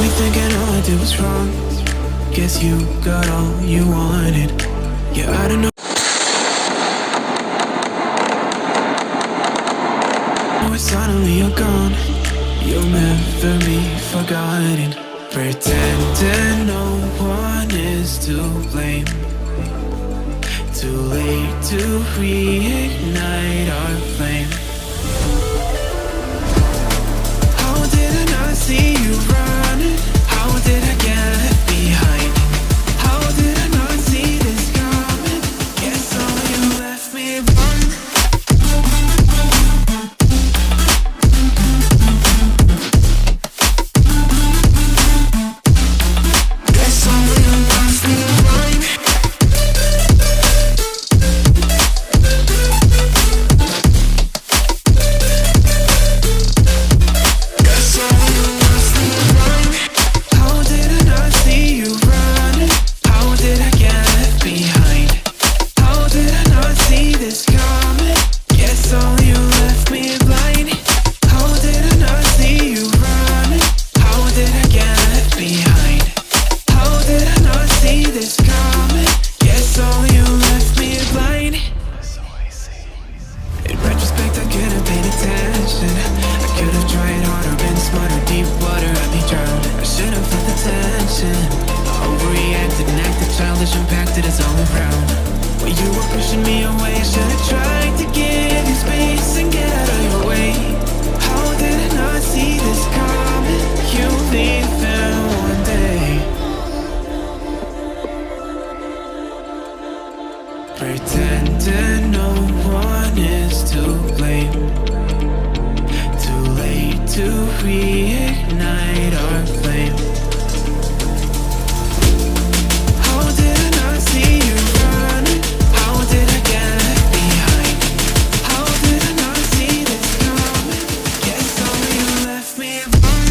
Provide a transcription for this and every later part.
me thinking all I did was wrong. Guess you got all you wanted. Yeah, I don't know. Suddenly you're gone. You'll never be forgotten. Pretending no one is to blame. Too late to reignite our flame. How did I not see you running? How did I get left behind? How did I not see this coming? Guess all you left me blind. Pretending no one is to blame. Too late to reignite our flame. How did I not see you running? How did I get left behind? How did I not see this coming? Guess all you left me blind.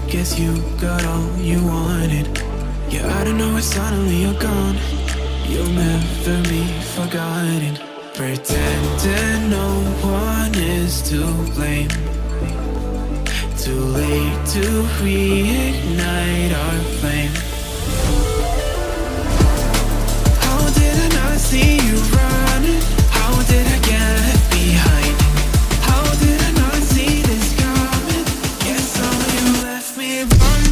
Guess you got all you wanted. Yeah, I don't know why suddenly you're gone. You'll never be forgotten. Pretending no one is to blame. Too late to reignite our flame. How did I not see you running? How did I get left behind? How did I not see this coming? Guess all you left me blind.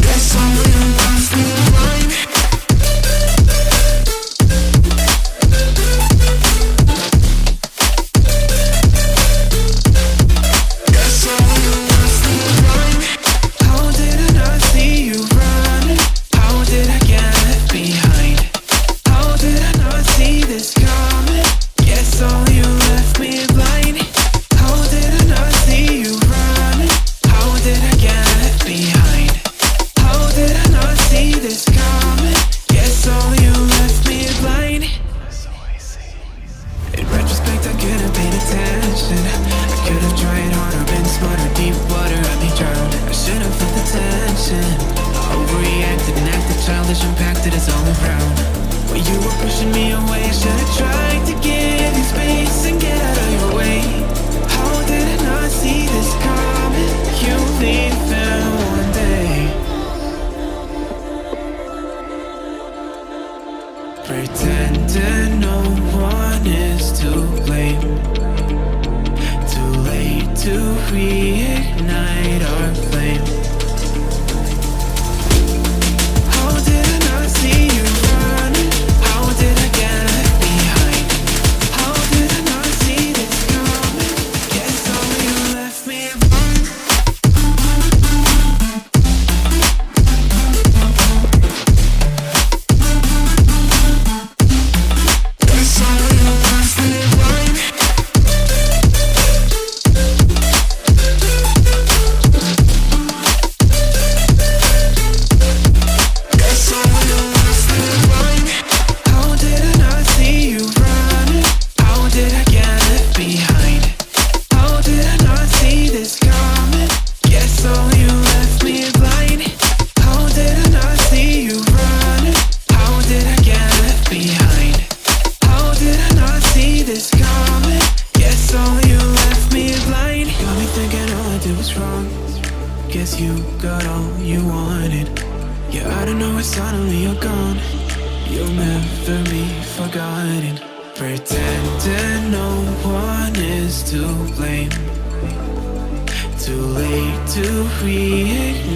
Guess all you left me blind. Guess all you left me blind. How did I not see you running? How did I get left behind? How did I not see this coming? Guess all you left me blind. How did I not see you running? How did I get left behind? How did I not see this coming? Guess all you left me blind. In retrospect, I could have paid attention. I could have tried harder, been smarter. Deep water had me drowned. I should have felt the tension. I overreacted and acted childish, impacted us all around. When you were pushing me away, I should have tried to give you space and get out of your way. How did I not see this coming? You leaving one day. Pretending no one is to blame. Too late to reignite our flame. How did I not see you running? How did I get left behind? you'll never be forgotten. Pretending no one is to blame. Too late to reignite.